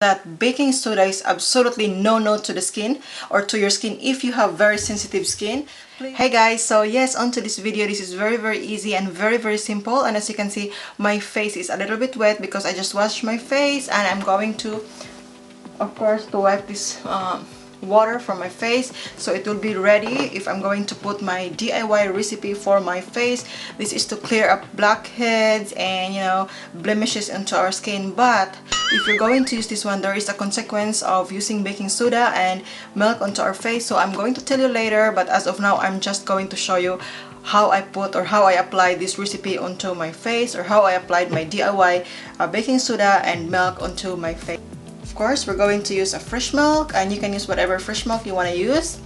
that baking soda is absolutely no to the skin or to your skin if you have very sensitive skin. Hey guys, so yes, onto this video. This is very easy and very simple, and as you can see, my face is a little bit wet because I just washed my face, and I'm going to, of course, to wipe this water from my face so it will be ready if I'm going to put my DIY recipe for my face. This is to clear up blackheads and, you know, blemishes into our skin. But if you're going to use this one, there is a consequence of using baking soda and milk onto our face, so I'm going to tell you later. But as of now, I'm just going to show you how I put or how I apply this recipe onto my face, or how I applied my DIY baking soda and milk onto my face. Of course, we're going to use a fresh milk, and you can use whatever fresh milk you want to use.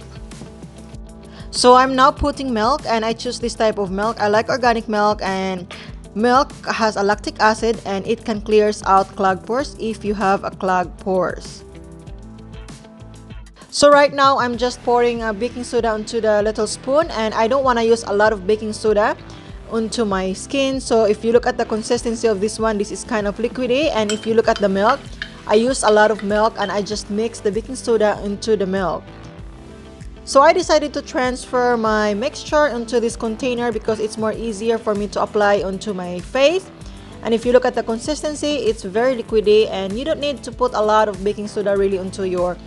So I'm now putting milk, and I choose this type of milk. I like organic milk, and milk has a lactic acid and it can clears out clogged pores if you have a clogged pores. So right now I'm just pouring a baking soda onto the little spoon, and I don't want to use a lot of baking soda onto my skin. So if you look at the consistency of this one, this is kind of liquidy, and if you look at the milk, I use a lot of milk, and I just mix the baking soda into the milk. So I decided to transfer my mixture into this container because it's more easier for me to apply onto my face. And if you look at the consistency, it's very liquidy, and you don't need to put a lot of baking soda really onto your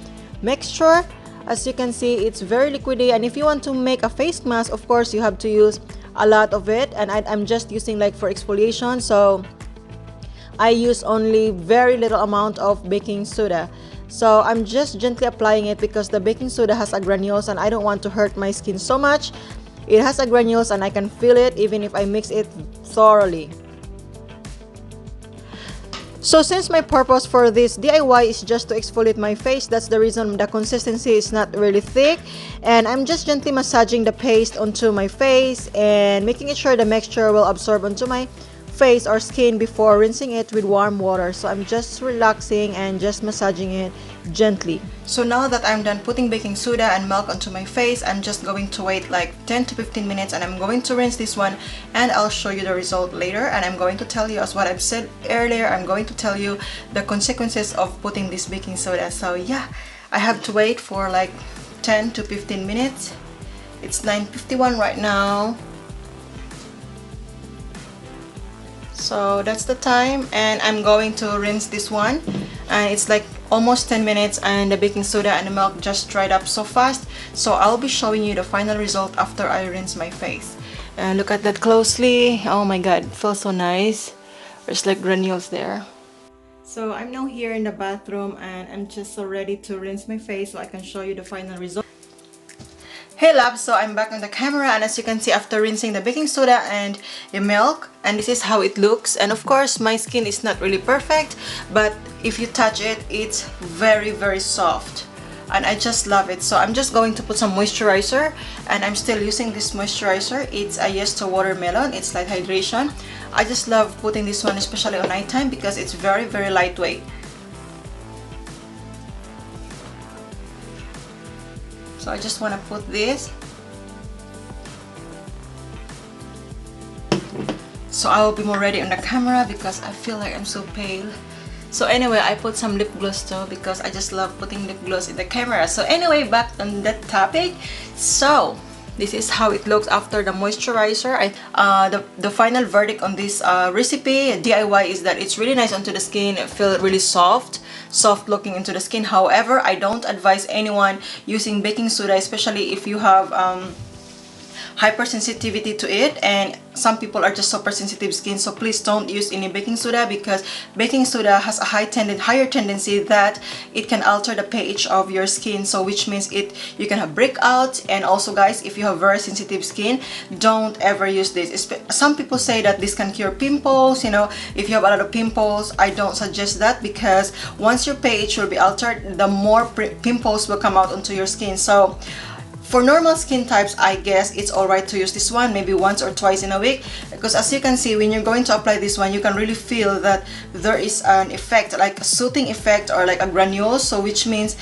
mixture. As you can see, it's very liquidy, and if you want to make a face mask, of course you have to use a lot of it, and I'm just using like for exfoliation, so I use only very little amount of baking soda. So I'm just gently applying it because the baking soda has a granules, and I don't want to hurt my skin so much. It has a granules, and I can feel it even if I mix it thoroughly. So since my purpose for this DIY is just to exfoliate my face, that's the reason the consistency is not really thick, and I'm just gently massaging the paste onto my face and making sure the mixture will absorb onto my face or skin before rinsing it with warm water. So I'm just relaxing and just massaging it gently. So now that I'm done putting baking soda and milk onto my face, I'm just going to wait like 10 to 15 minutes, and I'm going to rinse this one, and I'll show you the result later. And I'm going to tell you, as what I've said earlier, I'm going to tell you the consequences of putting this baking soda. So yeah, I have to wait for like 10 to 15 minutes. It's 9:51 right now. So that's the time, and I'm going to rinse this one, and it's like almost 10 minutes, and the baking soda and the milk just dried up so fast. So I'll be showing you the final result after I rinse my face. And look at that closely. Oh my god, it feels so nice. There's like granules there. So I'm now here in the bathroom, and I'm just so ready to rinse my face so I can show you the final result. Hey loves, so I'm back on the camera, and as you can see, after rinsing the baking soda and the milk, and this is how it looks. And of course, my skin is not really perfect, but if you touch it, it's very soft, and I just love it. So I'm just going to put some moisturizer, and I'm still using this moisturizer. It's a Yes to Watermelon. It's light hydration. I just love putting this one, especially on nighttime, because it's very lightweight. So I just want to put this. So I will be more ready on the camera because I feel like I'm so pale. So anyway, I put some lip gloss too because I just love putting lip gloss in the camera. So anyway, back on that topic. So this is how it looks after the moisturizer. The final verdict on this recipe DIY is that it's really nice onto the skin. It feels really soft looking into the skin. However, I don't advise anyone using baking soda, especially if you have hypersensitivity to it, and some people are just super sensitive skin. So please don't use any baking soda, because baking soda has a higher tendency that it can alter the pH of your skin, so which means you can have breakouts. And also guys, if you have very sensitive skin, don't ever use this. Some people say that this can cure pimples. You know, if you have a lot of pimples, I don't suggest that, because once your pH will be altered, the more pimples will come out onto your skin. So for normal skin types, I guess it's alright to use this one maybe once or twice in a week, because as you can see, when you're going to apply this one, you can really feel that there is an effect, like a soothing effect or like a granule. So which means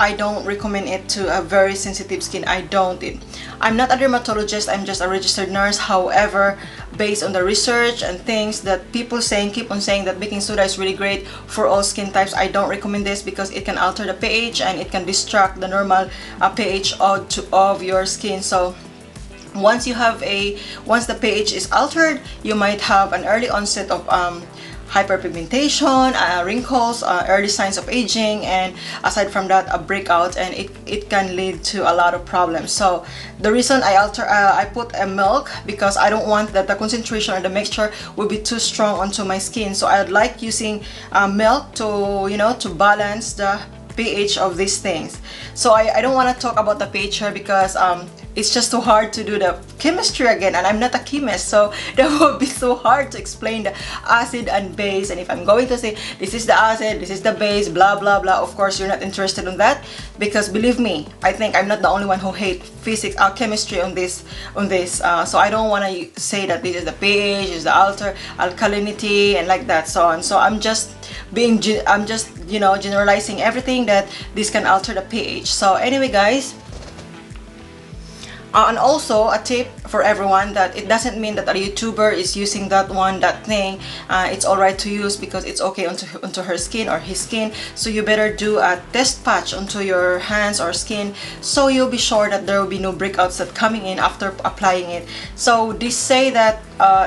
I don't recommend it to a very sensitive skin. I'm not a dermatologist, I'm just a registered nurse. However, based on the research and things that people keep on saying that baking soda is really great for all skin types, I don't recommend this because it can alter the pH and it can distract the normal pH of your skin. So once the pH is altered, you might have an early onset of hyperpigmentation, wrinkles, early signs of aging, and aside from that, a breakout, and it can lead to a lot of problems. So the reason I put a milk, because I don't want that the concentration or the mixture will be too strong onto my skin. So I'd like using milk to, you know, to balance the pH of these things. So I don't want to talk about the pH here because it's just too hard to do the chemistry again, and I'm not a chemist, so that would be so hard to explain the acid and base. And if I'm going to say this is the acid, this is the base, blah blah blah, of course you're not interested in that, because believe me, I think I'm not the only one who hate physics, chemistry on this. So I don't want to say that this is the pH, is the alkalinity, and like that, so on. So I'm just you know, generalizing everything that this can alter the pH. So anyway, guys, and also a tip for everyone, that it doesn't mean that a YouTuber is using that thing, it's alright to use because it's okay onto her skin or his skin. So you better do a test patch onto your hands or skin, so you'll be sure that there will be no breakouts that coming in after applying it. So they say that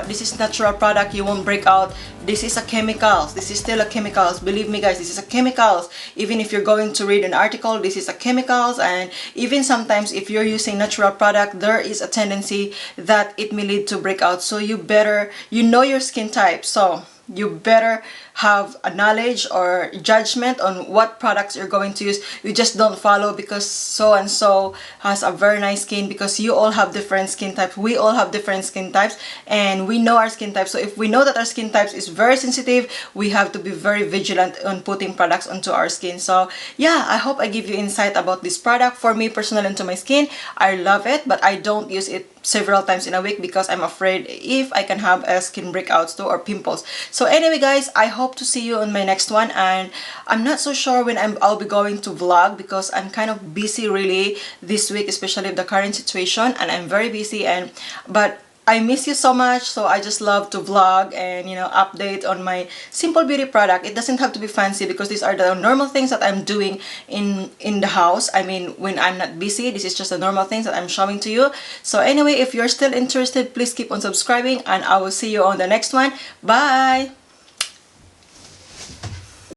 this is natural product, you won't break out. This is a chemicals. This is still a chemicals. Believe me, guys, this is a chemicals. Even if you're going to read an article, this is a chemicals. And even sometimes if you're using natural product, there is a tendency that it may lead to breakouts. So you know your skin type. So you better have a knowledge or judgment on what products you're going to use. You just don't follow because so and so has a very nice skin, because you all have different skin types. We all have different skin types, and we know our skin types. So if we know that our skin types is very sensitive, we have to be very vigilant on putting products onto our skin. So yeah, I hope I give you insight about this product. For me personally, into my skin, I love it, but I don't use it several times in a week because I'm afraid if I can have skin breakouts too, or pimples. So anyway, guys, I hope to see you on my next one, and I'm not so sure when I'll be going to vlog because I'm kind of busy really this week, especially with the current situation, and I'm very busy, but I miss you so much. So I just love to vlog and, you know, update on my simple beauty product. It doesn't have to be fancy because these are the normal things that I'm doing in the house. I mean, when I'm not busy, this is just the normal things that I'm showing to you. So anyway, if you're still interested, please keep on subscribing, and I will see you on the next one. Bye.